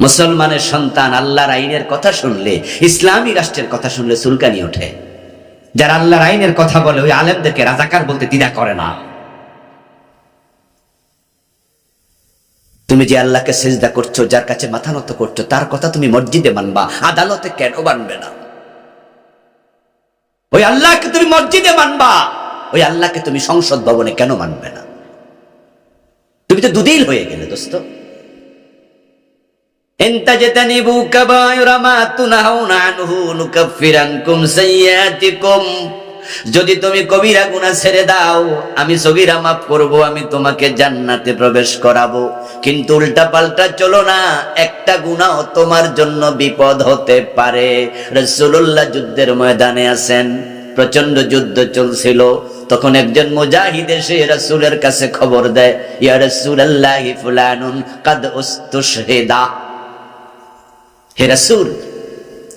মুসলমানের সন্তান আল্লাহর আইনের কথা শুনলে, ইসলামী রাষ্ট্রের কথা শুনলে চুলকানি ওঠে। যারা আল্লাহর আইনের কথা বলে ওই আলেমদেরকে রাজাকার বলতে দ্বিধা করে না। তুমি যে আল্লাহকে সিজদা করছো, যার কাছে মাথা নত করছো, তার কথা তুমি মসজিদে মানবা, আদালতে কেন মানবে না? ওই আল্লাহকে তুমি মসজিদে মানবা, ওই আল্লাহকে তুমি সংসদ ভবনে কেন মানবে না? তুমি তো দুদিল হয়ে গেলে দোস্ত। যদি তুমি কবিরা গুনাহ ছেড়ে দাও, আমি সগীরা মাফ করব, আমি তোমাকে জান্নাতে প্রবেশ করাবো। কিন্তু উল্টা পাল্টা চলো না, একটা গুনাহ তোমার জন্য বিপদ হতে পারে। রাসূলুল্লাহ যুদ্ধের ময়দানে আছেন, প্রচন্ড যুদ্ধ চলছিল। তখন একজন মুজাহিদ এসে রাসূলের কাছে খবর দেয়, ইয়া রাসূলুল্লাহি ফুলানুন কাদ উস্তুশহিদা। হে রাসূল,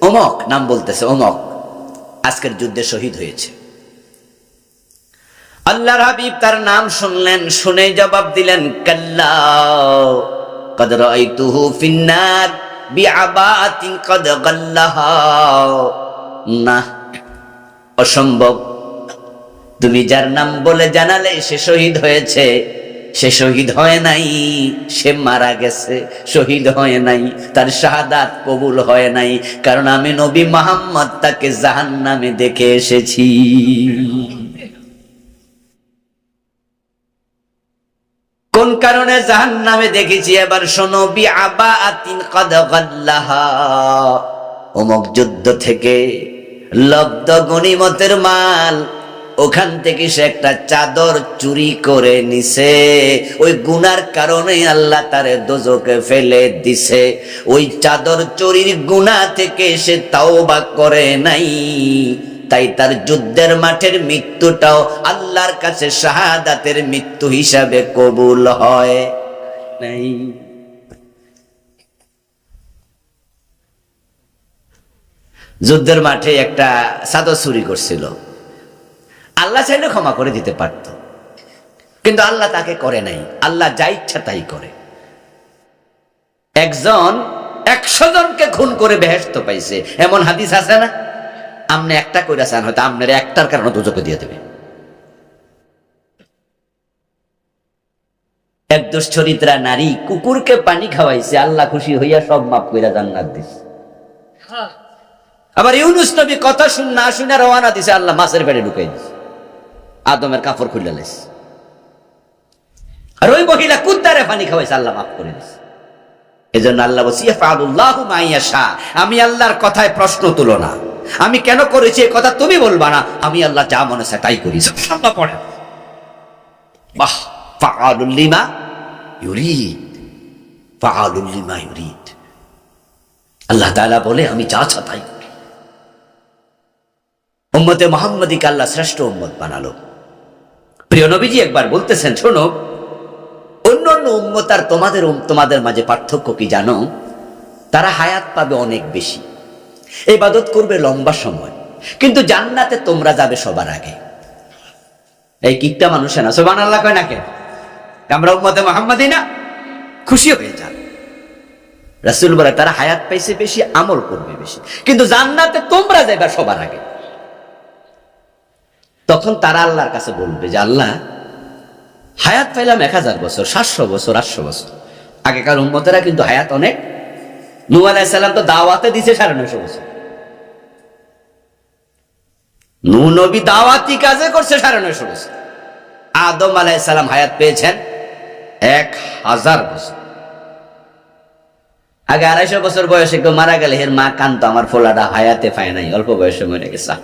অমক নাম বলতেছে, অমক আজকের যুদ্ধে শহীদ হয়েছে। আল্লাহর হাবিব তার নাম শুনলেন, শুনে জবাব দিলেন, কাল্লা কাদ রাআইতুহু ফিন্নার বিআবাতিন কাদ গাল্লাহা। না, অসম্ভব। তুমি যার নাম বলে জানালে সে শহীদ হয়েছে, সে শহীদ হয় নাই, সে মারা গেছে, শহীদ হয় নাই, তার শাহাদাত কবুল হয় নাই। কারণ আমি নবী মুহাম্মদ তাকে জাহান্নামে দেখে এসেছি। কোন কারণে জাহান্নামে দেখেছি এবার শোনো। বিআবাতিন কাদ গাল্লাহা, অমুক যুদ্ধ থেকে লব্ধ গনিমতের মাল, ওখান থেকে সে একটা চাদর চুরি করে নিছে। ওই গুনার কারণে আল্লাহ তারে দোজখে ফেলে দিছে। ওই চাদর চুরির গুনাহ থেকে সে তাওবা করে নাই, তাই তার যুদ্ধের মাঠের মৃত্যুটাও আল্লাহর কাছে শাহাদাতের মৃত্যু হিসাবে কবুল হয় নাই। যুদ্ধের মাঠে একটা চাদর চুরি করছিল, আল্লাহ চাইলে ক্ষমা করে দিতে পারত, কিন্তু আল্লাহ তাকে করে নাই। আল্লাহ যা ইচ্ছা তাই করে। একজন 100 জনকে খুন করে বেহেশত পাইছে, এমন হাদিস আছে না? আপনি একটা কইরা চান, হয়তো আপনার একটার কারণে দোজখে দিয়ে দেবে। এক দুশ্চরিত্রা নারী কুকুরকে পানি খাওয়াইছে, আল্লাহ খুশি হইয়া সব মাফ কইরা জান্নাত দিছে। আবার ইউনূস নবী কথা না শুনে রওনা দিছে, আল্লাহ মাছের পেটে ঢুকাই দিছে, আদমের কাপড় খুলে লাইছে। আর ওই মহিলা কুত্তারে পানি খাওয়াইছে, আল্লাহ মাফ করে দিছে। এজন্য আল্লাহ বলছে, ইয়াফআলুল্লাহু মা ইয়াশা। আমি আল্লাহর কথায় প্রশ্ন তুলো না, আমি কেন করেছি এই কথা তুমি বলবা না, আমি আল্লাহ যা মনে চায় তাই করি। সুবহানাল্লাহ পড়ে, বাহ, ফাআলুল লিমা ইউরিদ, ফাআলুল লিমা ইউরিদ। আল্লাহ তাআলা বলে, আমি যা চাই তাই। উম্মতে মুহাম্মাদীকে আল্লাহ শ্রেষ্ঠ উম্মত বানালো। প্রিয় নবীজি একবার বলতেছেন, শোনো, অন্য অন্য উম্মত আর তোমাদের মাঝে পার্থক্য কি জানো? তারা হায়াত পাবে অনেক বেশি, ইবাদত করবে লম্বা সময়, কিন্তু জান্নাতে তোমরা যাবে সবার আগে। এই কিকটা মানুষে না সুবহানাল্লাহ কয় না কেন? আমরা উম্মতে মুহাম্মাদী না, খুশি হয়ে যান। রাসূল বলে, তারা হায়াত পাইছে বেশি, আমল করবে বেশি, কিন্তু জান্নাতে তোমরা যাবে সবার আগে। তখন তারা আল্লাহর কাছে বলবে যে, আল্লাহ, হায়াত পাইলাম 1000 বছর, 700 বছর, 800 বছর। আগেকার উম্মতেরা কিন্তু হায়াত অনেক। নূহ আলাইহিস সালাম তো দাওয়াতে দিছে 950 বছর। নূহ নবী দাওয়াতি কাজে করছে 950 বছর। আদম আলাইহিস সালাম হায়াত পেয়েছেন 1000 বছর। আগে 250 বছর বয়সে কেউ মারা গেলে এর মা কান্ত, আমার ফোলাটা হায়াতে পায় নাই, অল্প বয়সে মরে গেছে।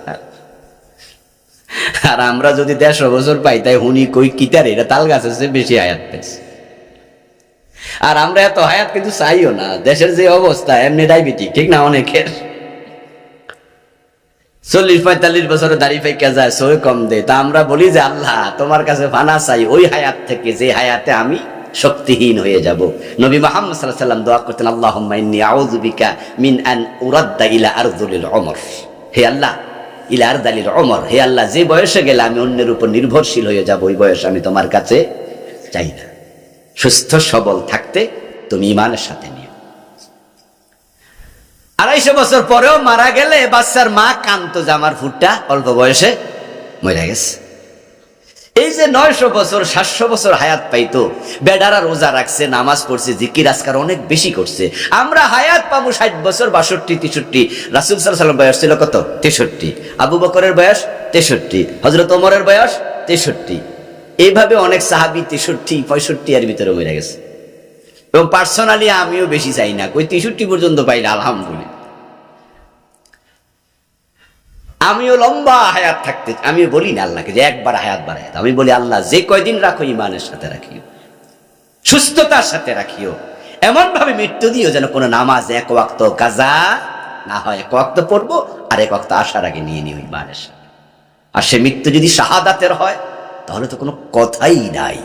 আর আমরা যদি 150 বছর পাই, তাই হুনি কই কিতারে, এটা তাল গাছ আছে, বেশি হায়াত পেয়েছে। আর আমরা এত হায়াত কিন্তু চাইও না, দেশের যে অবস্থা, এমনি ডায়াবেটিক, ঠিক না? অনেকের 40-45 বছরে দাড়ি পাইকা যায়, সই কম দে। তা আমরা বলি যে, আল্লাহ, তোমার কাছে ফানা চাই ওই হায়াত থেকে যে হায়াতে আমি শক্তিহীন হয়ে যাব। নবী মুহাম্মদ সাল্লাল্লাহু আলাইহি ওয়াসাল্লাম দোয়া করতেন, আল্লাহুম্মা ইন্নী আউযু বিকা মিন আন উরাদ্দা ইলা আরযুলিল উমর। হে আল্লাহ, ইলা আরযালিল উমর, হে আল্লাহ, যে বয়সে গেলে আমি অন্যের উপর নির্ভরশীল হয়ে যাব, ওই বয়স আমি তোমার কাছে চাই না। সুস্থ সবল থাকতে তুমি ঈমানের সাথে নিও। 250 বছর পরেও মারা গেলে বাচ্চার মা কান্ত যে আমার ফুটটা অল্প বয়সে মরে গেছে। এই যে 900 বছর 700 বছর হায়াত পাইতো, বেডারা রোজা রাখছে, নামাজ পড়ছে, জিকির আজকার অনেক বেশি করছে। আমরা হায়াত পাবো 60 বছর, 62, 63। রাসূল সাল্লাল্লাহু আলাইহি ওয়াসাল্লাম বয়স ছিল কত? 63। আবু বকরের বয়স 63, হযরত ওমরের বয়স 63। এইভাবে অনেক সাহাবী 63, 65 এর ভিতরে মরে গেছে। এবং পার্সোনালি আমিও বেশি চাই না, কই 63 পর্যন্ত পাইলে আলহামদুলিল্লাহ। আমিও লম্বা হায়াত থাকতে, আমি বলি না আল্লাহকে যে একবার হায়াত বাড়ায়, আমি বলি আল্লাহ যে কয়দিন রাখো ইমানের সাথে রাখিও, সুস্থতার সাথে রাখিও, এমন ভাবে মৃত্যু দিও যেন কোনো নামাজ এক ওয়াক্ত কাজা না হয়। এক ওয়াক্ত পড়বো আর এক ওয়াক্ত আসার আগে নিয়ে নিও ইমানের সাথে। আর সে মৃত্যু যদি শাহাদাতের হয় তাহলে তো কোনো কথাই নাই,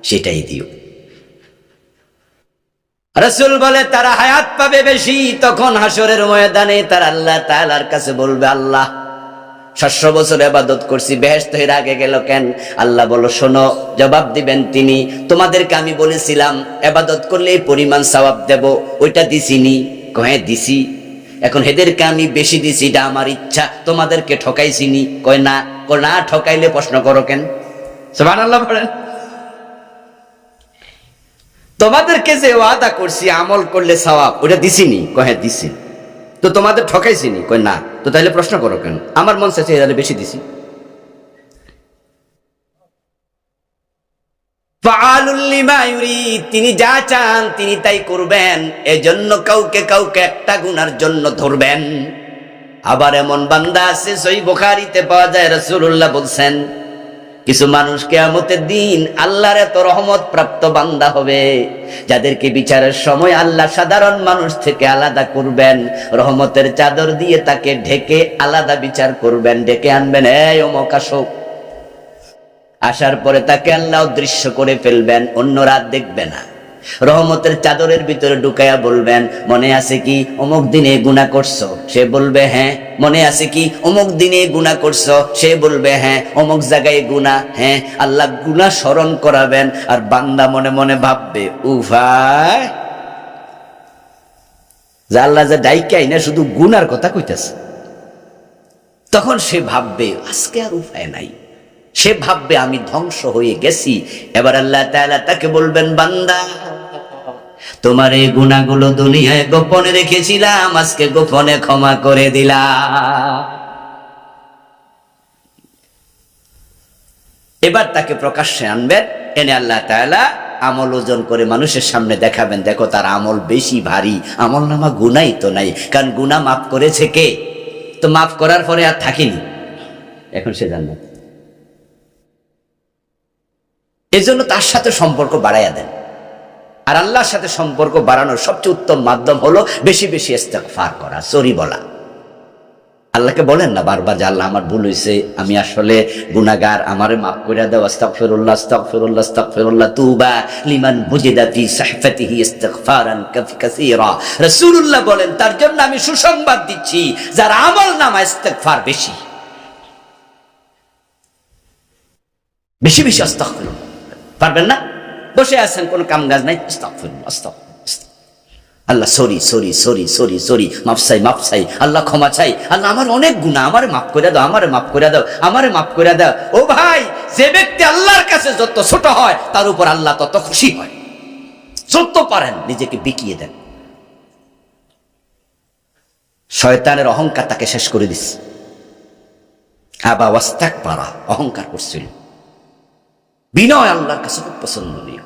সেটাই দিও। রাসূল বলে তারা হায়াত পাবে বেশি, তখন হাসরের ময়দানে তারা আল্লাহ তাআলার কাছে বলবে, আল্লাহ 700 বছর ইবাদত করছি, বেহেশত এর আগে গেল কেন? আল্লাহ বলো শোনো, জবাব দিবেন তিনি, তোমাদেরকে আমি বলেছিলাম ইবাদত করলে এই পরিমাণ সওয়াব দেব, ওইটা দিছিনি? কয়ে দিছি। এখন এদেরকে আমি বেশি দিছি, এটা আমার ইচ্ছা, তোমাদেরকে ঠকাইছিনি? কয় না। কয় না ঠকাইলে প্রশ্ন করো কেন? সুবহানাল্লাহ বলেন। তোমাদেরকে যে ওয়াদা করছি আমল করলে সওয়াব, ওটা দিছিনি? কহে দিছি। তো তোমাদের ঠকাইছিনি? কই না। তো তাহলে প্রশ্ন করো কেন? আমার মন চাইছে এর বেশি দিছি। ফাআলুল লিমা ইউরিদ, তিনি যা চান তিনি তাই করবেন, এজন্য কাউকে কাউকে একটা গুনার জন্য ধরবেন। আবার এমন বান্দা আছে, সহিহ বুখারীতে পাওয়া যায়, রাসূলুল্লাহ বলছেন কিছু মানুষ কিয়ামতের দিন আল্লাহর এত রহমত প্রাপ্ত বান্দা হবে যাদেরকে বিচারের সময় আল্লাহ সাধারণ মানুষ থেকে আলাদা করবেন, রহমতের চাদর দিয়ে তাকে ঢেকে আলাদা বিচার করবেন, ডেকে আনবেন, এই অমুক আসো। আসার পরে তাকে আল্লাহ অদৃশ্য করে ফেলবেন, অন্যরা দেখবে না। রহমতের চাদরের ভিতরে ঢুকাইয়া বলবেন, মনে আছে কি অমুক দিনে গুনাহ করছো? সে বলবে হ্যাঁ। মনে আছে কি অমুক দিনে গুনাহ করছো? সে বলবে হ্যাঁ। অমুক জায়গায় গুনাহ, হ্যাঁ। আল্লাহ গুনাহ স্মরণ করাবেন, আর বান্দা মনে মনে ভাববে, উফায় যে আল্লাহ যে ডাইকাই না শুধু গুনার কথা কইতেছে। তখন সে ভাববে আজকে আর উপায় নাই, সে ভাববে আমি ধ্বংস হয়ে গেছি। এবার আল্লাহ তাআলা তাকে বলবেন, বান্দা তোমার এই গুনাহগুলো দুনিয়ায় গোপনে রেখেছিলাম, আজকে গোপনে ক্ষমা করে দিলাম। এবার তাকে প্রকাশ্যে আনবেন, এনে আল্লাহ তাআলা আমল ওজন করে মানুষের সামনে দেখাবেন, দেখো তার আমল বেশি ভারী, আমল নামা গুনাই তো নাই, কারণ গুনাহ মাফ করেছে কে? তো মাফ করার পরে আর থাকিনি, এখন সে জান্নাত। এজন্য তার সাথে সম্পর্ক বাড়াইয়া দেন। আর আল্লাহর সাথে সম্পর্ক বাড়ানোর সবচেয়ে উত্তম মাধ্যম হলো বেশি বেশি ইস্তেগফার করা, সরি বলা। আল্লাহকে বলেন না বারবার যে আল্লাহ আমার ভুল হয়েছে, আমি আসলে গুনাহগার, আমারে মাফ করে দাও, আস্তাগফিরুল্লাহ আস্তাগফিরুল্লাহ আস্তাগফিরুল্লাহ, তুবা লিমান বুজিদা ফি সাহফাতিহি ইস্তিগফারান কাসীরা। রাসূলুল্লাহ বলেন তার জন্য আমি সুসংবাদ দিচ্ছি যার আমল নামা ইস্তিগফার বেশি, বেশি বেশি আস্তাগফিরুল্লাহ। পারবেন না? বসে আছেন, কোন কাম কাজ নাই, আস্তাগফিরুল্লাহ আস্তাগফিরুল্লাহ, আল্লাহ sorry sorry sorry sorry sorry, মাফ চাই মাফ চাই, আল্লাহ ক্ষমা চাই, আল্লাহ আমার অনেক গুনাহ, আমারে মাফ করে দাও, আমারে মাফ করে দাও, আমারে মাফ করে দাও। ও ভাই, যে ব্যক্তি আল্লাহর কাছে যত ছোট হয় তার উপর আল্লাহ তত খুশি হয়। যত পারেন নিজেকে বিকিয়ে দেন। শয়তানের অহংকার তাকে শেষ করে দিচ্ছে। আবা ওয়াস্তাকবারা, অহংকার করছিল। বিনয় আল্লাহর কাছে খুব পছন্দনীয়,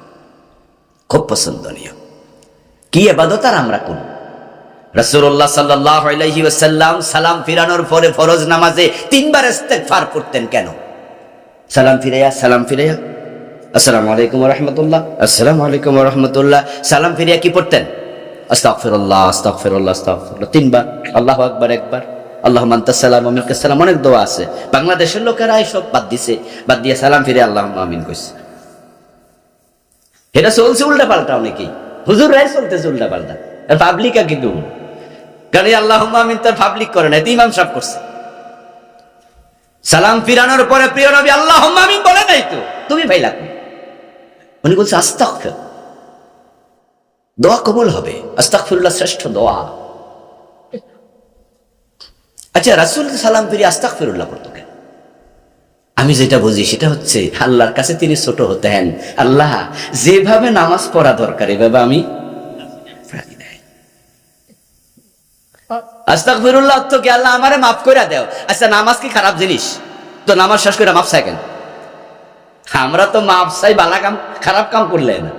খুব পছন্দনীয়। কি ইবাদত আর আমরা করি? রাসূলুল্লাহ সাল্লাল্লাহু আলাইহি ওয়াসাল্লাম সালাম ফিরানোর পরে ফরজ নামাজে 3 বার ইস্তেগফার করতেন। কেন? সালাম ফিরাইয়া আসসালামু আলাইকুম ওয়া রাহমাতুল্লাহ, আসসালামু আলাইকুম ওয়া রাহমাতুল্লাহ। সালাম ফিরাইয়া কি পড়তেন? আস্তাগফিরুল্লাহ আস্তাগফিরুল্লাহ আস্তাগফিরুল্লাহ 3 বার। আল্লাহু আকবার একবার, আল্লাহুম্মা আনতাস সালাম ওয়া মিনকাস সালাম। অনেক দোয়া আছে, বাংলাদেশের লোকেরা এইসব বাদ দিছে, বাদ দিয়ে সালাম ফিরে আল্লাহুম্মা আমিন কইছে। এটা চলছে উল্টা পাল্টা, অনেকেই হুজুর রাই চলতেছে উল্টা পাল্টা, আর পাবলিকা কি করব? কারণ আল্লাহুম্মা আমিন তার পাবলিক করে না, ইমাম সাহেব করছে। সালাম ফিরানোর পরে প্রিয় নবী আল্লাহুম্মা আমিন বলে নাই তো, তুমি ভাই লাগবে। উনি বলছে আস্তাগফির, দোয়া কবুল হবে। আস্তাগফিরুল্লাহ শ্রেষ্ঠ দোয়া। আচ্ছা, রাসূল সালাম ফিরে আস্তাগফিরুল্লাহ পড়তো কেন? আমি যেটা বুঝি সেটা হচ্ছে আল্লাহর কাছে তিনি ছোট হতেন। আল্লাহ, যেভাবে নামাজ পড়া দরকার এভাবে আমি আস্তাগফিরুল্লাহ অর্থ কি? আল্লাহ আমারে মাফ করে দাও। আচ্ছা, নামাজ কি খারাপ জিনিস? তো নামাজ শেষ করে মাফ চাই কেন? আমরা তো মাফ চাই বালা কাম, খারাপ কাম করলে না।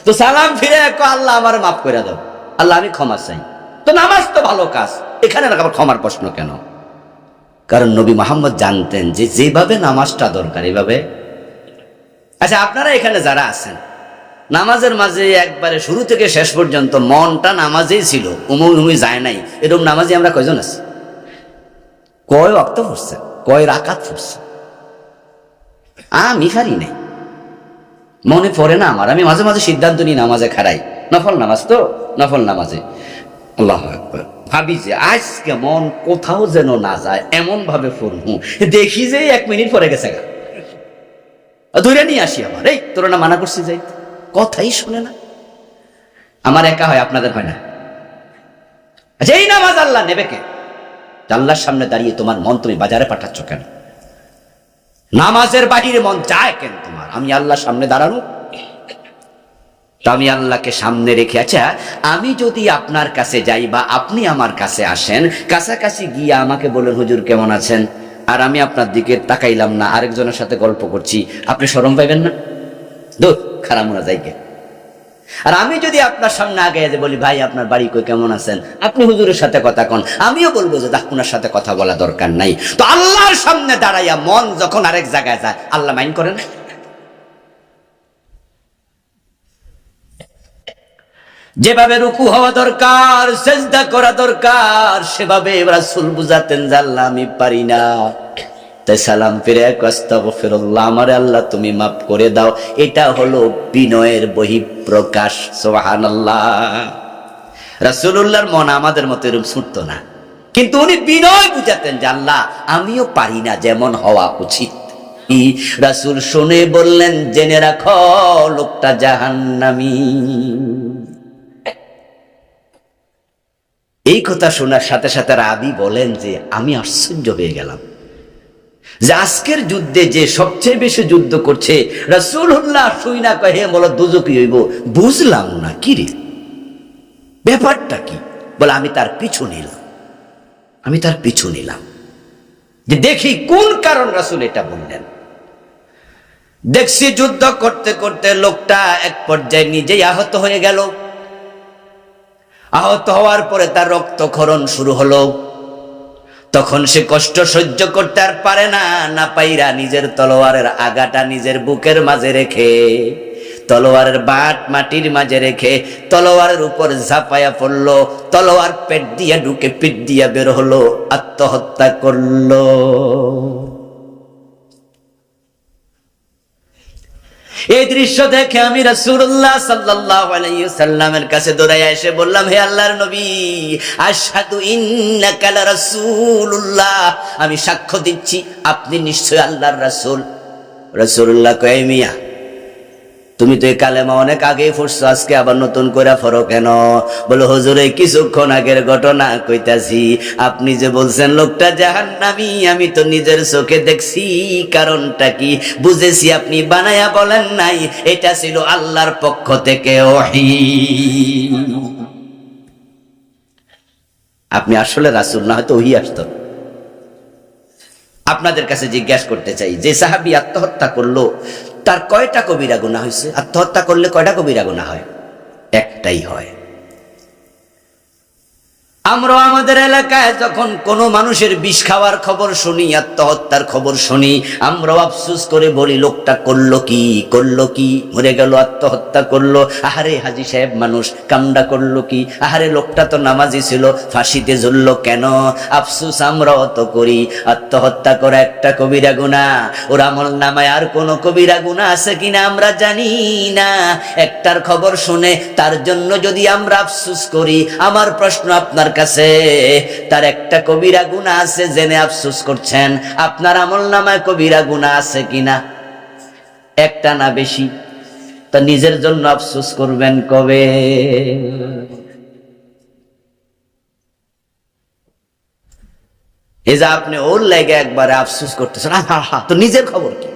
তো সালাম ফিরে আল্লাহ আমারে মাফ করে দাও, আল্লাহ আমি ক্ষমা চাই। তো নামাজ তো ভালো কাজ, এখানে আবার ক্ষমার প্রশ্ন কেন? কারণ নবী মুহাম্মদ জানতেন যে যেভাবে নামাজটা দরকার এভাবে। আচ্ছা, আপনারা এখানে যারা আছেন নামাজের মাঝে একবারে শুরু থেকে শেষ পর্যন্ত মনটা নামাজেই ছিল, উমুই যায় নাই, এরকম নামাজে আমরা কয়জন আছি? কয় ওয়াক্ত পড়ছে, কয় রাকাত পড়ছে? আমি হারি নাই, মনে পড়ে না আমার। আমি মাঝে মাঝে সিদ্ধান্ত নিই নামাজে খাড়াই, নফল নামাজ তো, নফল নামাজে আল্লাহু আকবার ভাবি যে আজকে মন কোথাও যেন না যায়, এমন ভাবে পড়বো, দেখি যে 1 মিনিট পরে গেছে গা, ধরে নিয়ে আসি আবার, এই তোরা না মানা করছি যাই, কথাই শুনে না। আমার একা হয়, আপনাদের হয় না? আচ্ছা, এই নামাজ আল্লাহ নেবে কে? আল্লাহর সামনে দাঁড়িয়ে তোমার মন তুমি বাজারে পাঠাচ্ছ কেন? নামাজের বাহিরে মন যায় কেন তোমার? আমি আল্লাহর সামনে দাঁড়ানো, তো আমি আল্লাহকে সামনে রেখে, আচ্ছা আমি যদি আপনার কাছে যাই বা আপনি আমার কাছে আসেন, কাছাকাছি গিয়ে আমাকে বলেন হুজুর কেমন আছেন, আর আমি আপনার দিকে তাকাইলাম না, আরেকজনের সাথে গল্প করছি, আপনি শরম পাইবেন না? দূর, খারাপ মনে যাইকে। আর আমি যদি আপনার সামনে আগে যে বলি ভাই আপনার বাড়ি কই, কেমন আছেন, আপনি হুজুরের সাথে কথা কন, আমিও বলবো যে আপনার সাথে কথা বলা দরকার নাই। তো আল্লাহর সামনে দাঁড়াইয়া মন যখন আরেক জায়গায় যায়, আল্লাহ মাইন্ড করেন? যেভাবে রুকু হওয়া দরকার, সেজদা করা দরকার, সেভাবে রাসূল বুঝাতেন যে আল্লাহ আমি পারি না, তাই সালাম ফিরে আস্তাগফিরুল্লাহ, আমারে আল্লাহ তুমি মাফ করে দাও। এটা হলো বিনয়ের বহিঃপ্রকাশ। সুবহানাল্লাহ। রাসূলুল্লাহর মন আমাদের মতো এরকম ছুটতো না, কিন্তু উনি বিনয় বুঝাতেন যে আল্লাহ আমিও পারি না যেমন হওয়া উচিত। রাসূল শুনে বললেন, জেনে রাখো লোকটা জাহান্নামী। এই কথা শোনার সাথে সাথে রাবি বলেন যে আমি আশ্চর্য হয়ে গেলাম যে আজকের যুদ্ধে যে সবচেয়ে বেশি যুদ্ধ করছে রাসূলুল্লাহ শুই না কহে বলো দুজকি হইব, বুঝলাম না কি রে ব্যাপারটা কি। বলে আমি তার পিছু নিলাম, আমি তার পিছু নিলাম যে দেখি কোন কারণ রাসূল এটা বললেন। দেখছি যুদ্ধ করতে করতে লোকটা এক পর্যায়ে নিজেই আহত হয়ে গেল। আহত হওয়ার পরে তার রক্তক্ষরণ শুরু হলো। তখন সে কষ্ট সহ্য করতে আর পারে না, না পাইরা নিজের তলোয়ারের আগাটা নিজের বুকের মাঝে রেখে, তলোয়ারের বাট মাটির মাঝে রেখে তলোয়ারের উপর ঝাঁপায়া পড়লো, তলোয়ার পেট দিয়া ঢুকে পিঠ দিয়া বের হলো, আত্মহত্যা করলো। এই দৃশ্য দেখে আমি রাসূলুল্লাহ সাল্লাল্লাহু আলাইহি ওয়াসাল্লামের কাছে দৌড়াইয়া এসে বললাম, হে আল্লাহর নবী, আশহাদু ইন্নাকা লারাসূলুল্লাহ, আমি সাক্ষ্য দিচ্ছি আপনি নিশ্চয়ই আল্লাহর রাসূল। রাসূলুল্লাহ কয়, মিয়া তুমি তো এই কালেমা অনেক আগেই পড়ছো, আজকে আবার নতুন করে পড়ো কেন? বলে হুজুর এই কিছুক্ষণ আগের ঘটনা কইতাছি, আপনি যে বলছেন লোকটা জাহান্নামী, আমি তো নিজের চোখে দেখছি। কারণটা কি বুঝেছি, আপনি বানায়া বলেন নাই, এটা ছিল আল্লাহর পক্ষ থেকে ওহী। আপনি আসলে রাসূল না হয়তো ওহী আসতো। আপনাদের কাছে জিজ্ঞাসা করতে চাই, যে সাহাবী আত্মহত্যা করলো তার কয়টা কবিরা গুনাহ হয়েছে? আত্মহত্যা করলে কয়টা কবিরা গুনাহ হয়? একটাই হয়। আমরা আমাদের এলাকায় যখন কোনো মানুষের বিষ খাওয়ার খবর শুনি, আত্মহত্যার খবর শুনি, আমরাও আফসোস করে বলি লোকটা করলো কি, করলো কি, মরে গেল আত্মহত্যা করলো। আহারে হাজী সাহেব মানুষ, কামডা করলো কি, আহারে লোকটা তো নামাজি ছিল, ফাঁসিতে ঝুললো কেন? আফসোস আমরাও তো করি। আত্মহত্যা করা একটা কবিরা গুনাহ, ওর আমল নামায় আর কোনো কবিরা গুনাহ আছে কিনা আমরা জানি না। একটার খবর শুনে তার জন্য যদি আমরা আফসোস করি, আমার প্রশ্ন আপনার কাছে, তার একটা কবিরা গুনাহ আছে জেনে আফসোস করছেন, আপনার আমলনামায় কবিরা গুনাহ আছে কিনা? একটা না বেশি, তা নিজের জন্য আফসোস করবেন কবে? এই যে আপনি ওর লাগে একবারে আফসোস করতেছেন, তো নিজের খবর কি?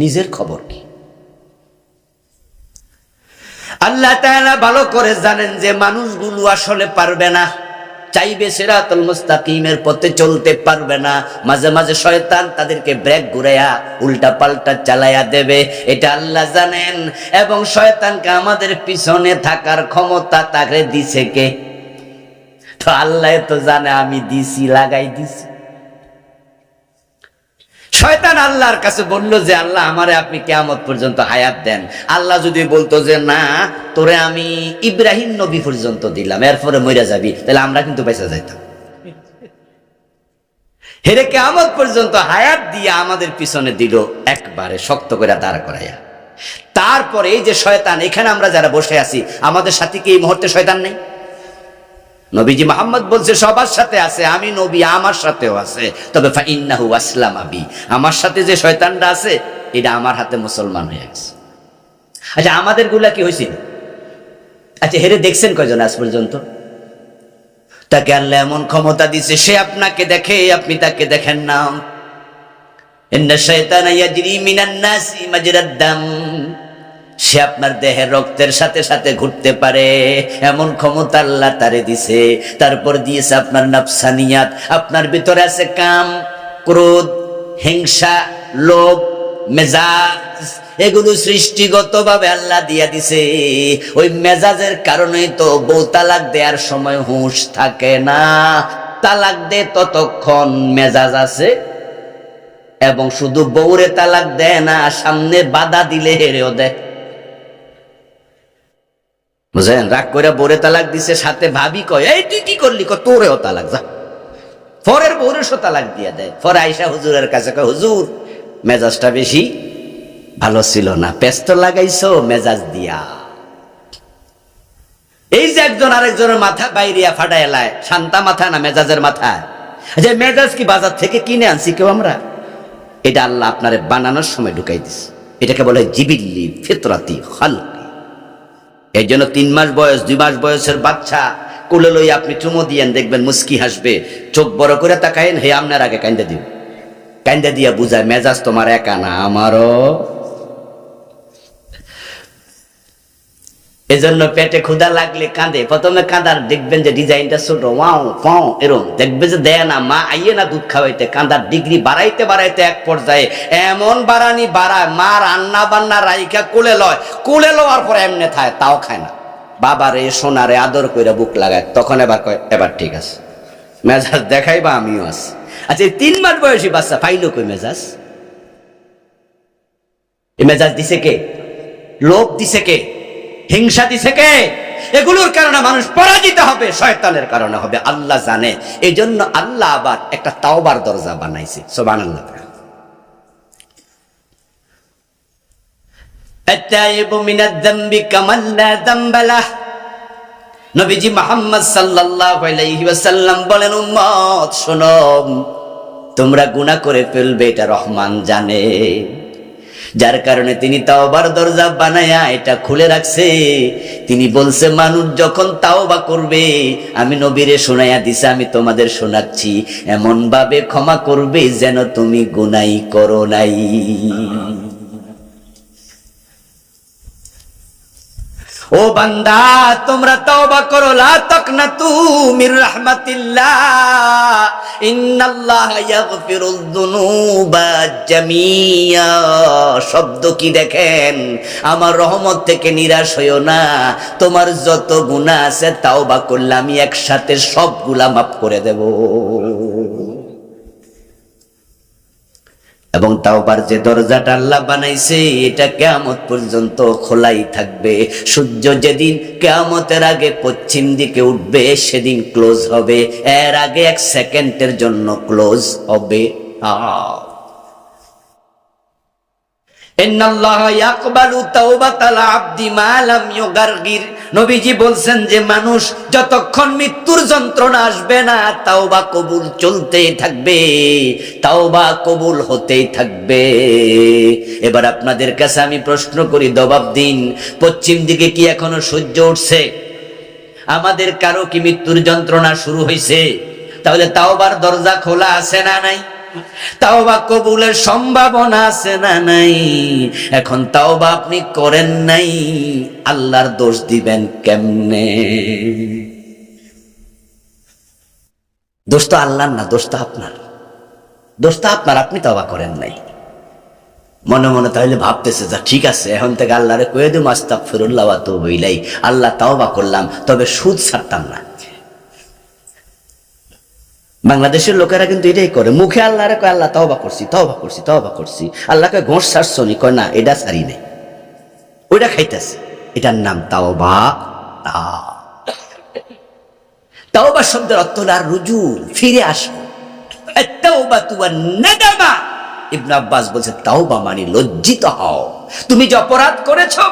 নিজের খবর কি? আল্লাহ তাআলা ভালো করে জানেন যে মানুষগুলো আসলে পারবে না, চাইবে সিরাতুল মুস্তাকিমের পথে চলতে পারবে না। মাঝে মাঝে শয়তান তাদেরকে ব্রেক ঘুরাইয়া উল্টা পাল্টা চালাইয়া দেবে, এটা আল্লাহ জানেন। এবং শয়তানকে আমাদের পিছনে থাকার ক্ষমতা তাকে দিছে কে? তো আল্লাহ তো জানে আমি দিছি, লাগাই দিছি। শয়তান আল্লাহর কাছে বলল যে আল্লাহ আমারে আপনি কিয়ামত পর্যন্ত হায়াত দেন। আল্লাহ যদি বলতো যে না তোরে আমি ইব্রাহিম নবী পর্যন্ত দিলাম, এরপরে মইরা যাবি, তাহলে আমরা কিন্তু বেঁচে যাইতাম। হেরে কিয়ামত পর্যন্ত হায়াত দিয়ে আমাদের পিছনে দিল একবারে শক্ত করে দাঁড় করাইয়া। তারপরে এই যে শয়তান, এখানে আমরা যারা বসে আছি আমাদের সাথে কি এই মুহূর্তে শয়তান নেই? নবীজি মুহাম্মদ বলছে সবার সাথে আছে, আমি নবী আমার সাথেও আছে, তবে ফাইন্নাহু আসলামা বি, আমার সাথে যে শয়তানটা আছে এটা আমার হাতে মুসলমান হয়ে গেছে। আচ্ছা আমাদের গুলা কি হয়েছিল? আচ্ছা হেরে দেখছেন কয়জন আজ পর্যন্ত? তাকে আল্লাহ এমন ক্ষমতা দিছে, সে আপনাকে দেখে আপনি তাকে দেখেন না। ইন্না শাইতানা ইয়াজরি মিনান নাসি মাজরাদ দাম, সে আপনার দেহের রক্তের সাথে সাথে ঘুরতে পারে, এমন ক্ষমতা আল্লাহ তারে দিছে। তারপর দিয়েছে আপনার নাফসানিয়াত, আপনার ভিতরে আছে কাম, ক্রোধ, হিংসা, লোভ, মেজাজ, এগুলো সৃষ্টিগতভাবে আল্লাহ দিয়া দিছে। ওই মেজাজের কারণেই তো বউ তালাক দেওয়ার সময় হুঁশ থাকে না। তালাক দে ততক্ষণ মেজাজ আছে, এবং শুধু বউরে তালাক দেয় না, সামনে বাধা দিলে হেরেও দেয়। বুঝলেন? রাগ করে বউরে তালাক দিছে, সাথে ভাবি কয় এই তুই কি করলি, তোরেও তালাক, যা। পরের বউরে সো তালাক দিয়া দেয়। পরে আইসা হুজুরের কাছে কয় হুজুর মেজাজটা বেশি ভালো ছিল না, পেস্ত লাগাইছো মেজাজ দিয়া। এই যে একজন আরেকজনের মাথা বাইরিয়া ফাটায় এলায়, শান্তা মাথা না মেজাজের মাথা। যে মেজাজ কি বাজার থেকে কিনে আনছি কেউ আমরা? এটা আল্লাহ আপনারে বানানোর সময় ঢুকাই দিছে। এটাকে বলে জিবিল্লি ফিতরাতি খালকি। এই জন্য 3 মাস বয়স 2 মাস বয়সের বাচ্চা কোলে লই আপনি চুমো দিয়েন, দেখবেন মুস্কি হাসবে, চোখ বড় করে তাকায়েন, হে আপনার আগে কান্দা দিব, কান্দা দিয়া বুঝায় মেজাজ তোমার একা না আমারও। এজন্য পেটে ক্ষুধা লাগলে কাঁদে, প্রথমে কাঁদার দেখবেন যে ডিজাইনটা ছোট, ওয়াও পাও এরম দেখবে যে দেয় না, মা আইয়ে না দুধ খাওয়াইতে, কাঁদার ডিগ্রি বাড়াইতে বাড়াইতে এক পর্যায়ে এমন বাড়ানি বাড়ায়, মা রান্না বান্না রাইখা কোলে লয়, কোলে লওয়ার পর এমনি খায়, তাও খায় না। বাবারে সোনারে আদর কইরা বুক লাগায়, তখন এবার কয় এবার ঠিক আছে, মেজাজ দেখাই বা আমিও আছি। আচ্ছা 3 মাস বয়সী বাচ্চা পাইলো কই মেজাজ? এই মেজাজ দিছে কে? লোভ দিছে কে? হিংসা দিছে কে? এগুলোর কারণে মানুষ পরাজিত হবে, শয়তানের কারণে হবে, আল্লাহ জানে। এই জন্য আল্লাহ আবার একটা তাওবার দরজা বানাইছে। সুবহানাল্লাহ। আত-তাইবু মিনাদ যামবি কামান লা যামবা লাহ। নবীজি মুহাম্মদ সাল্লাল্লাহু আলাইহি ওয়াসাল্লাম বলেন, উম্মত শোনো, তোমরা গুনাহ করে ফেলবে এটা রহমান জানে, যার কারণে তিনি তাওবার দরজা বানায়া এটা খুলে রাখছে। তিনি বলছে মানুষ যখন তাওবা করবে, আমি নবীরে শোনায়া দিছে, আমি তোমাদের শোনাচ্ছি, এমন ভাবে ক্ষমা করবে যেন তুমি গুনাই করো নাই। ও বান্দা তোমরা তওবা করো, লা তাকনাতু মির রাহমাতিল্লাহ, ইন্নাল্লাহা ইয়াগফিরুয যুনুবা জামিয়া। শব্দ কি দেখেন? আমার রহমত থেকে নিরাশ হইও না, তোমার যত গুনাহ আছে তওবা করলে আমি একসাথে সবগুলা মাফ করে দেব। এবং তাওবার যে দরজাটা আল্লাহ বানাইছে এটা কিয়ামত পর্যন্ত খোলাই থাকবে। সূর্য যেদিন কিয়ামতের আগে পশ্চিম দিকে উঠবে সেদিন ক্লোজ হবে, এর আগে 1 সেকেন্ডের জন্য ক্লোজ হবে। ইন্নাল্লাহা ইয়াকবালু তাওবাতাল আবদি মা লাম ইউগারগির। নবীজি বলছেন যে মানুষ যতক্ষণ মৃত্যুর যন্ত্রণা আসবে না তাওবা কবুল চলতেই থাকবে, তাওবা কবুল হতেই থাকবে। এবার আপনাদের কাছে আমি প্রশ্ন করি, জবাব দিন, পশ্চিম দিকে কি এখনো সূর্য উঠছে? আমাদের কারো কি মৃত্যুর যন্ত্রণা শুরু হয়েছে? তাহলে তাওবার দরজা খোলা আছে না নাই? তাওবা কবুলের সম্ভাবনা আছে না নাই? এখন তাওবা আপনি করেন নাই, আল্লাহর দোষ দিবেন কেমনে? দোষ তো আল্লাহর না, দোষ তো আপনার। দোষ তো আপনার, আপনি তাওবা করেন নাই। মনে মনে তাহলে ভাবতেছে যা ঠিক আছে, এখন থেকে আল্লাহরে কয়ে দিম আস্তাগফিরুল্লাহ ওয়া আতুবু ইলাইহি, আল্লাহ তাওবা করলাম, তবে সুদ ছাড়তাম না। বাংলাদেশের লোকেরা কিন্তু এটাই করে, মুখে আল্লাহরে কয় আল্লাহ তাওবা করছি, তওবা করছি, তওবা করছি। আল্লাহকে ঘোষ ছাড়ছো নি? কয় না, এটা ছাড়ি নাই, ওইটা খাইতেছে। এটার নাম তাওবা। তাওবা শব্দের অর্থ হলো আর রুজু, ফিরে আসো। আত-তাওবাতু ওয়ান-নাদামা। ইবনে আব্বাস বলছে তাওবা মানে লজ্জিত হও। তুমি যে অপরাধ করেছো,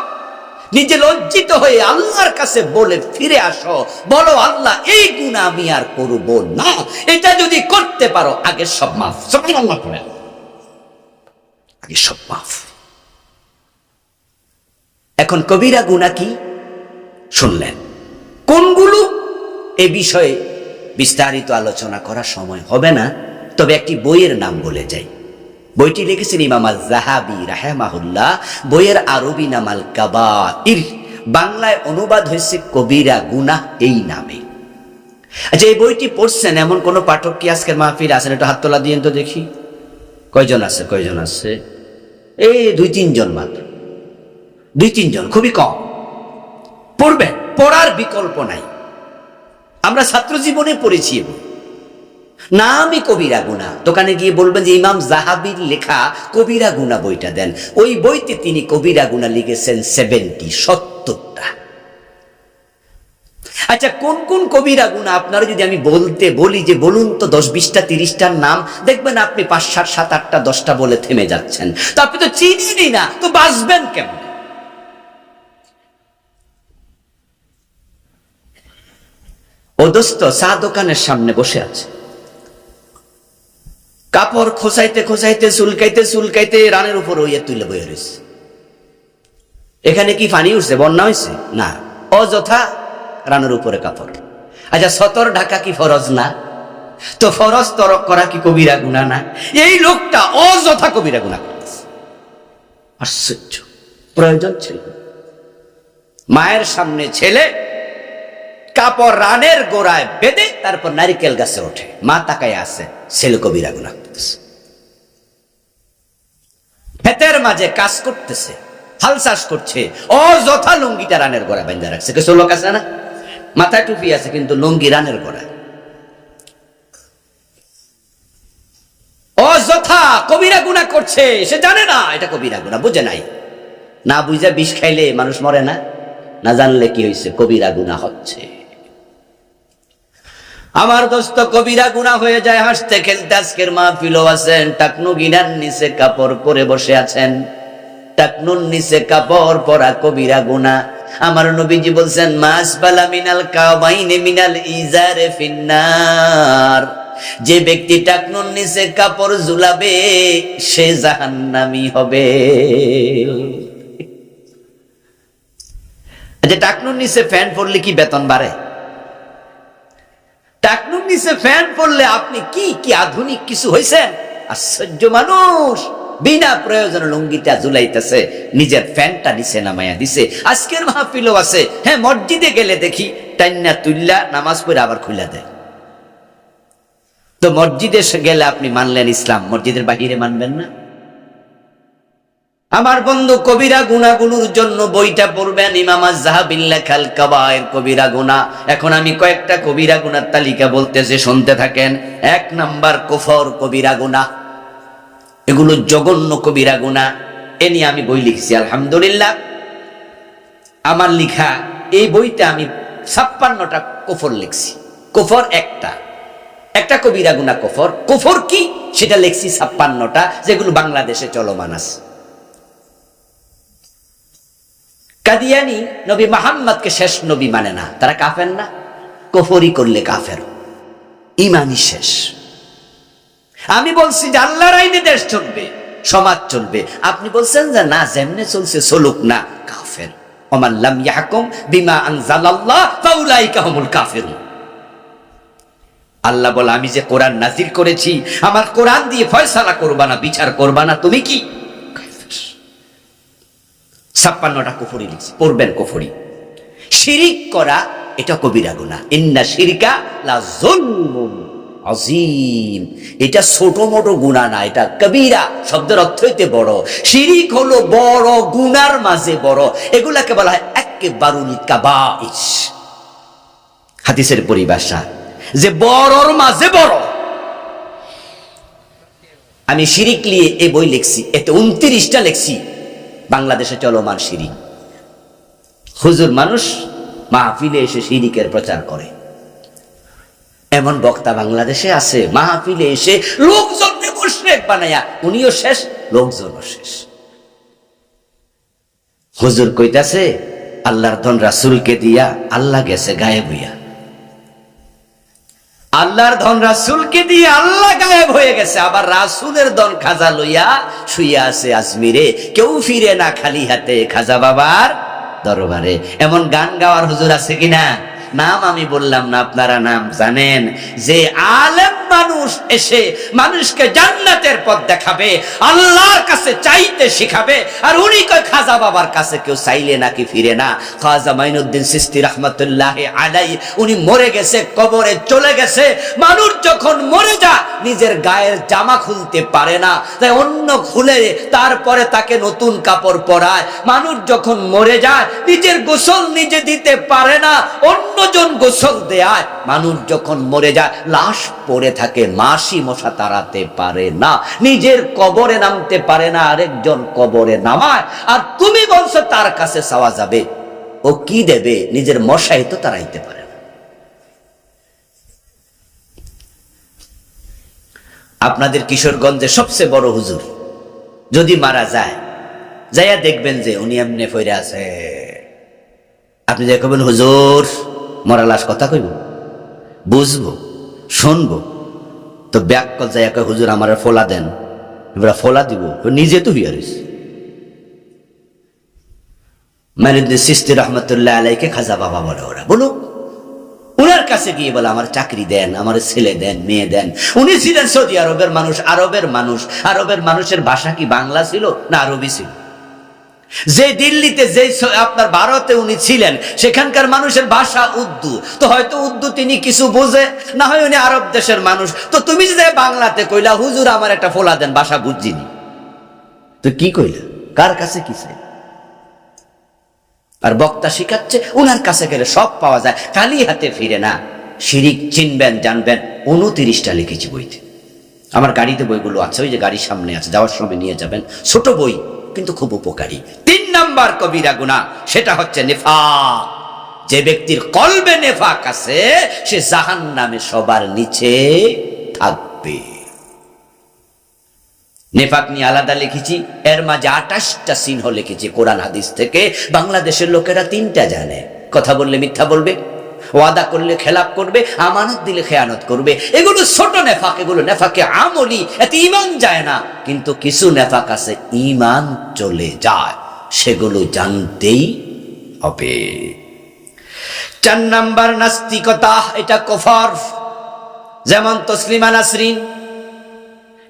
নিজে লজ্জিত হয়ে আল্লাহর কাছে বলে ফিরে আসো, বলো আল্লাহ এই গুনাহ আমি আর করব না। এটা যদি করতে পারো, আগে সব মাফ। সুবহানাল্লাহ পড়েন, আগে সব মাফ। এখন কবিরা গুনাহ কি শুনলেন, কোনগুলো? এ বিষয়ে বিস্তারিত আলোচনা করার সময় হবে না, তবে একটি বইয়ের নাম বলে যাই। বইটি লিখেছেন ইমাম আয-যাহাবী রাহিমাহুল্লাহ। বইয়ের আরবি নাম আল কাবাইর, বাংলায় অনুবাদ হয়েছে কবিরা গুনাহ এই নামে। আচ্ছা, এই বইটি পড়ছেন এমন কোন পাঠক কি আজকের মাহফিল আছেন? একটু হাত তোলা দিয়েন তো দেখি। কয়জন আছে? কয়জন আছে? এই 2-3 জন মাত্র, 2-3 জন, খুবই কম। পড়বেন, পড়ার বিকল্প নাই। আমরা ছাত্র জীবনে পড়েছি। নামই কবিরা গুনাহ। দোকানে গিয়ে বলবেন যে ইমাম যাহাবীর লেখা কবিরা গুনাহ বইটা দেন। ওই বইতে তিনি কবিরা গুনাহ লিখেছেন 70টা। আচ্ছা, কোন কোন কবিরা গুনাহ আপনারা যদি আমি বলি যে বলুন তো 10, 20টা, 30টার নাম, দেখবেন আপনি 5, 7, 7, 8টা, 10টা বলে থেমে যাচ্ছেন। তো আপনি তো চিনেনই না, তো বাঁচবেন কেমন? ও দোস্ত চা দোকানের সামনে বসে আছে, কাপড় খোঁচাইতে খোঁচাইতে চুলকাইতে চুলকাইতে রানের উপর ওইয়া তুলে বয়ে রয়েছে। এখানে কি পানি উঠছে, বন্যা হয়েছে? না, অযথা রানের উপরে কাপড়। আচ্ছা, সতর ঢাকা কি ফরজ না? তো ফরজ তরক করা কি কবিরা গুনাহ না? এই লোকটা অযথা কবিরা গুনাহ করতেছে। আশ্চর্য, প্রয়োজন ছিল। মায়ের সামনে ছেলে কাপড় রানের গোড়ায় বেঁধে তারপর নারিকেল গাছে ওঠে, মা তাকায় আছে, ছেলে কবিরা গুনাহ করতেছে। ক্ষেতের মাঝে কাজ করতেছে, হাল চাষ করছে, অযথা লুঙ্গিটা রানের গোড়ায় বাঁধা রাখছে। কিছু লোক আছে না, মাথায় টুপি আছে কিন্তু লুঙ্গি রানের গোড়ায়। অযথা কবিরা গুনাহ করছে, সে জানে না এটা কবিরা গুনাহ, বুঝে নাই। না বুঝে বিষ খাইলে মানুষ মরে না, না জানলে কি হয়েছে, কবিরা গুনাহ হচ্ছে। আমার দোস্ত, কবিরা গুনাহ হয়ে যায় হাসতে খেলতে। আজকের মাহফিলও আছেন, টাকনু গিনার নিচে কাপড় পরে বসে আছেন, টাকনুর নিচে কাপড় পরা কবিরা গুনাহ। আমার নবীজি বলছেন মাসবালা মিনাল কাবাইনে মিনাল ইজারে ফিন্নার। যে ব্যক্তি টাকনুর নিচে কাপড় ঝুলাবে সে জাহান্নামী হবে। আচ্ছা, টাকনুর নিচে ফ্যান পড়লে কি বেতন বাড়ে? টাকনুর নিচে ফ্যান পড়লে আপনি কি কি আধুনিক কিছু হয়েছেন? আশ্চর্য মানুষ বিনা প্রয়োজনে লুঙ্গিটা ঝুলাইতেছে, নিজের ফ্যানটা নিচে নামাইয়া দিছে। আজকের মাহফিলও আছে, হ্যাঁ, মসজিদে গেলে দেখি টাইনা তুল্লা নামাজ পড়ে আবার খুলে দেয়। তো মসজিদে গেলে আপনি মানলেন ইসলাম, মসজিদের বাহিরে মানবেন না? আমার বন্ধু, কবিরা গুনাহগুলোর জন্য বইটা পড়বেন, ইমাম আয-যাহাবীর লেখা আল কাবায়ের, কবিরা গুনাহ। এখন আমি কয়েকটা কবিরা গুনার তালিকা বলতেছি, শুনতে থাকেন। 1 নাম্বার কুফর, কবিরা গুনাহ। এগুলো জঘন্য কবিরা গুনাহ। এ নিয়ে আমি বই লিখছি, আলহামদুলিল্লাহ। আমার লিখা এই বইতে আমি 56টা কুফর লিখছি। কুফর একটা কবিরা গুনাহ কুফর। কুফর কি সেটা লিখছি 56টা, যেগুলো বাংলাদেশে চলমান আছে। কাদিয়ানি নবী মুহাম্মদকে শেষ নবী মানে না, তারা কাফের না? কুফরি করলে কাফের, ঈমানই শেষ। আমি বলছি যে আল্লাহর আইনে দেশ চলবে, সমাজ চলবে। আপনি বলছেন যে না, যেমনে চলছে চলুক না, কাফের। ওমান লাম ইয়াহকুম বিমা আনজালাল্লাহ ফাউলাইকা হুমুল কাফিরুন। আল্লাহ বলে, আমি যে কোরআন নাজিল করেছি, আমার কোরআন দিয়ে ফয়সালা করবা না, বিচার করবা না, তুমি কি? 56টা কুফরি লিখছি, পড়বেন কুফরি। শিরিক করা এটা কবিরা গুনাহ। ইন্না শিরকা লা যুলমুন আযীম। এটা ছোট মোটো গুনাহ না, এটা কবিরা শব্দের অর্থ হইতে বড়। শিরিক হলো বড় গুনার মাঝে বড়, এগুলাকে বলা হয় আকবারুল কাবাইর। হাদিসের পরিভাষা যে বড়র মাঝে বড়। আমি শিরিক নিয়ে এই বই লিখছি, এতে 29টা লিখছি বাংলাদেশে চলমান শিরিক। হুজুর মানুষ মাহফিলে এসে শিরিকের প্রচার করে, এমন বক্তা বাংলাদেশে আছে, মাহফিলে এসে লোকজনকে মুশরিক বানায়া উনিও শেষ, লোকজনও শেষ। হুজুর কইতাছে আল্লাহর ধন রাসূলকে দিয়া আল্লাহ গেছে গায়েব হইয়া। আল্লাহর ধন রাসূলকে দিয়ে আল্লাহ গায়েব হয়ে গেছে, আবার রাসূলের ধন খাজা লইয়া শুইয়া আছে আজমিরে, কেউ ফিরে না খালি হাতে খাজা বাবার দরবারে। এমন গান গাওয়ার হুজুর আছে কিনা? নাম আমি বললাম না, আপনারা নাম জানেন। যে আলেম মানুষ এসে মানুষকে জান্নাতের পথ দেখাবে, আল্লাহর কাছে চাইতে শিখাবে, আর উনি কয় খাজা বাবার কাছে কেউ চাইলে নাকি ফিরে না। খাজা মাইনুদ্দিন চিশতি রাহমাতুল্লাহি আলাইহি, উনি মরে গেছে, কবরে চলে গেছে। মানুষ যখন মরে যায় নিজের গায়ের জামা খুলতে পারে না, তাই অন্য খুলে তারপরে তাকে নতুন কাপড় পরায়। মানুষ যখন মরে যায় নিজের গোসল নিজে দিতে পারে না, অন্যজন গোসল দেয়। মানুষ যখন মরে যায় লাশ পড়ে থাকে, মাসি মশা তাড়াতে পারে না, নিজের কবরে নামতে পারে না, আরেকজন কবরে নামায়। আর তুমি বলছো তার কাছে চাওয়া যাবে, ও কি দেবে? নিজের মশাই তো তাড়াইতে পারে না। আপনাদের কিশোরগঞ্জে সবচেয়ে বড় হুজুর যদি মারা যায়, যাইয়া দেখবেন যে উনি এমনি ফইরে আছে। আপনি যে কবেন হুজুর মরা লাশ কথা কইব, বুঝবো, শুনবো, তো ব্যাককল যাইয়া কয় হুজুর আমার ফোলা দেন, এবার ফোলা দিব, নিজে তো হিয়ারিস। মাইনুদ্দিন চিশতি রাহমাতুল্লাহ আলাইহিকে খাজা বাবা বলে ওরা, বলো উনার কাছে গিয়ে বলে আমার চাকরি দেন, আমার ছেলে দেন, মেয়ে দেন। উনি ছিলেন সৌদি আরবের মানুষ, আরবের মানুষের ভাষা কি বাংলা ছিল না আরবি ছিল? যে দিল্লিতে, যে আপনার ভারতে উনি ছিলেন, সেখানকার মানুষের ভাষা উর্দু, তো হয়তো উর্দু তিনি কিছু বোঝে, না হয় উনি আরব দেশের মানুষ। তো তুমি যে বাংলাতে কইলা হুজুর আমার একটা ফোলা দেন, ভাষা বুঝিনি, তো কি কইলা? কার কাছে কি চাই? আর বক্তা শিখাচ্ছে উনার কাছে গেলে সব পাওয়া যায়, খালি হাতে ফিরে না। শিরিক চিনবেন, জানবেন। 29টা লিখেছি বইতে, আমার গাড়িতে বইগুলো আছে, ওই যে গাড়ির সামনে আছে, যাওয়ার সময় নিয়ে যাবেন। ছোট বই কিন্তু খুব উপকারী। 3 নাম্বার কবিরা গুনাহ, সেটা হচ্ছে নিফাক। যে ব্যক্তির কলবে নিফাক আছে সে জাহান্নামে সবার নিচে থাকবে। নেফাক নিয়ে আলাদা লিখেছি, এর মাঝে 28টা চিহ্ন লিখেছি কোরআন হাদিস থেকে। বাংলাদেশের লোকেরা 3টা জানে। কথা বললে মিথ্যা বলবে, ওয়াদা করলে খেলাপ করবে, আমানত দিলে খেয়ানত করবে। এগুলো ছোট নেফাক, এগুলো নেফাকে আমলি, এতে ঈমান যায় না। কিন্তু কিছু নেফাক আছে ঈমান চলে যায়, সেগুলো জানতেই হবে। 4 নাম্বার নাস্তিকতা, এটা কুফর। যেমন তসলিমা নাসরিন,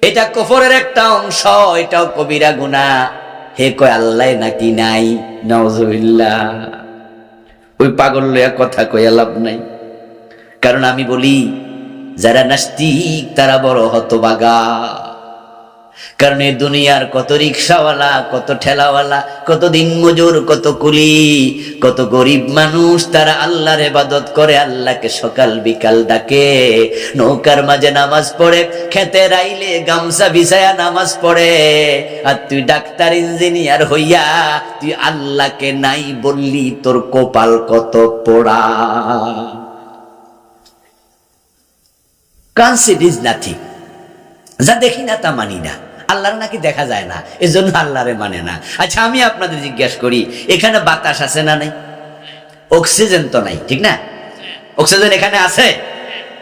এটা কুফরের একটা অংশ, এটাও কবিরা গুনাহ। হে কয় আল্লাহ নাকি নাই, নাউজুবিল্লাহ। ওই পাগল লইয়া কথা কইয়া লাভ নাই। কারণ আমি বলি যারা নাস্তিক তারা বড় হতভাগা। কারণ এই দুনিয়ার কত রিক্সাওয়ালা, কত ঠেলাওয়ালা, কত দিনমজুর, কত কুলি, কত গরিব মানুষ, তারা আল্লাহর ইবাদত করে, আল্লাহকে সকাল বিকাল ডাকে, নৌকার মাঝে নামাজ পড়ে, খেতের আইলে গামছা বিছায়া নামাজ পড়ে। আর তুই ডাক্তার ইঞ্জিনিয়ার হইয়া তুই আল্লাহকে নাই বললি, তোর কপাল কত পোড়া। Concede is nothing. যা দেখি না তা মানি না, আল্লাহর নাকি দেখা যায় না, এজন্য আল্লাহরে মানে না। আচ্ছা আমি আপনাদের জিজ্ঞেস করি, এখানে বাতাস আছে না নাই? অক্সিজেন তো নাই, ঠিক না? অক্সিজেন এখানে আছে?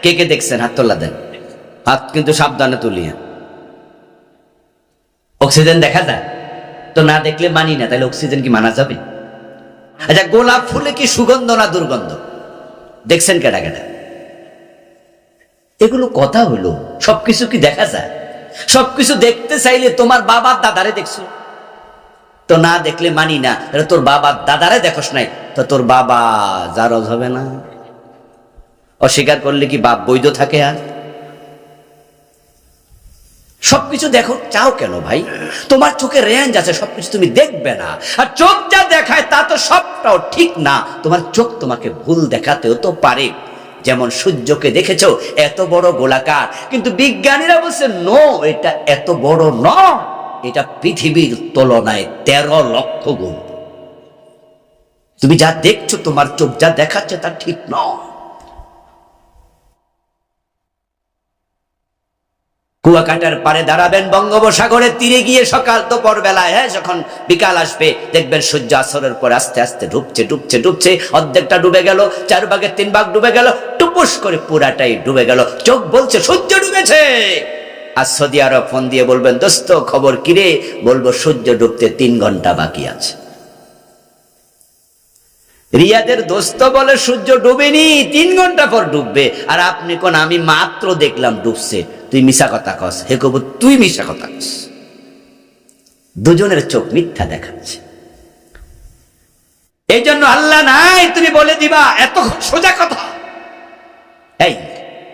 কে কে দেখছেন হাত তোলা দেন, হাত কিন্তু সাবধানে তুলিয়ে। অক্সিজেন দেখা যায় তো, না দেখলে মানি না, তাহলে অক্সিজেন কি মানা যাবে? আচ্ছা গোলাপ ফুলে কি সুগন্ধ না দুর্গন্ধ? দেখছেন কেটা কেটা? এগুলো কথা হলো? সবকিছু কি দেখা যায়? সবকিছু দেখতে চাইলে তোমার বাবার দাদারে দেখছো তো, না দেখলে মানি না। তোর বাবার দাদারে দেখোস নাই তো তোর বাবা জারজ হবে না? অস্বীকার করলে কি বাপ বৈধ থাকে? আর সবকিছু দেখো চাও কেন ভাই? তোমার চোখে রেঞ্জ আছে, সবকিছু তুমি দেখবে না। আর চোখ যা দেখায় তা তো সবটাও ঠিক না। তোমার চোখ তোমাকে ভুল দেখাতেও তো পারে। যেমন সূর্যকে দেখেছো এত বড় গোলাকার, কিন্তু বিজ্ঞানীরা বলছে নো, এটা এত বড় নয়, এটা পৃথিবীর তুলনায় 13 লক্ষ গুণ। তুমি যা দেখছো, তোমার চোখ যা দেখাচ্ছে তা ঠিক নয়। কুয়াকাটার পারে দাঁড়াবেন, বঙ্গোপসাগরের তীরে গিয়ে সকাল দুপুর বেলায়, যখন বিকাল আসবে দেখবেন সূর্য আসরের পর আস্তে আস্তে ডুবছে ডুবছে ডুবছে, অর্ধেকটা ডুবে গেল, 4 ভাগের 3 ভাগ ডুবে গেল, টুপুস করে পুরাটাই ডুবে গেল। চোখ বলছে সূর্য ডুবেছে। আর সৌদি আরব ফোন দিয়ে বলবেন দোস্ত খবর কিরে? বলবো সূর্য ডুবতে 3 ঘন্টা বাকি আছে। রিয়াদের দোস্ত বলে সূর্য ডুবেনি, 3 ঘন্টা পর ডুববে। আর আপনি কোন আমি মাত্র দেখলাম ডুবছে। তুই মিশা কথা কস। হে কব তুই মিশা কথা কস। দুজনের চোখ মিথ্যা দেখাচ্ছে। এই জন্য আল্লাহ নাই তুমি বলে দিবা এত সোজা কথা।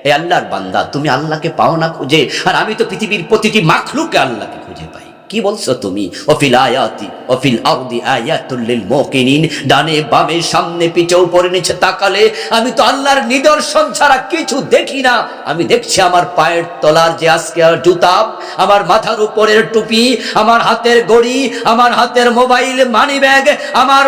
এই আল্লাহর বান্দা, তুমি আল্লাহকে পাও না খুঁজে, আর আমি তো পৃথিবীর প্রতিটি মাখলুকে আল্লাহকে খুঁজে পাই। কি বলছো তুমি? অফিল আয়াতি অফিল আরদি আয়াতুল লিল মুকিনিন। ডানে বামে সামনে পিছে উপরে নিচে তাকালে আমি তো আল্লাহর নিদর্শন ছাড়া কিছু দেখি না। আমি দেখছি আমার পায়ের তলার যে আজকে জুতা, আমার মাথার উপরের টুপি, আমার হাতের ঘড়ি, আমার হাতের মোবাইল, মানি ব্যাগ, আমার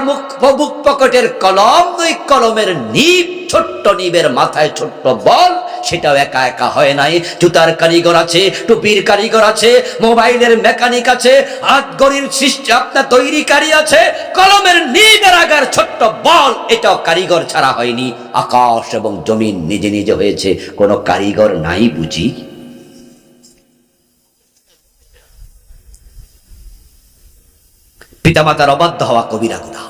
বুক পকেটের কলম, ওই কলমের নিব, ছোট্ট নিবের মাথায় ছোট্ট বল, সেটাও একা একা হয় নাই। জুতার কারিগর আছে, টুপির কারিগর আছে, মোবাইলের মেকানিক আছে, হাত ঘড়ির সৃষ্টি আপনার তৈরিকারী আছে, কলমের নিবের আগার ছোট্ট বল, এটাও কারিগর ছাড়া হয়নি। আকাশ এবং জমিন নিজে নিজে হয়েছে, কোনো কারিগর নাই বুঝি? পিতামাতার অবাধ্য হওয়া কবিরা গুনাহ,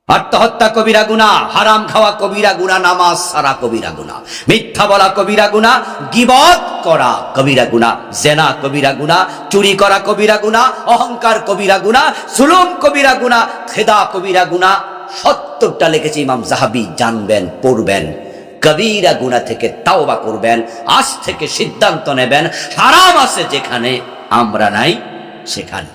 আত্মহত্যা কবিরা গুনাহ, হারাম খাওয়া কবিরা গুনাহ, নামাজ সারা কবিরা গুনাহ, মিথ্যা বলা কবিরা গুনাহ, গীবত করা কবিরা গুনাহ, জেনা কবিরা গুনাহ, চুরি করা কবিরা গুনাহ, অহংকার কবিরা গুনাহ, জুলুম কবিরা গুনাহ, খেদা কবিরা গুনাহ। 70টা লিখেছে ইমাম যাহাবি, জানবেন পড়বেন। কবিরা গুনাহ থেকে তাওবা করবেন, আজ থেকে সিদ্ধান্ত নেবেন হারাম আছে যেখানে, আমরা নাই সেখানে।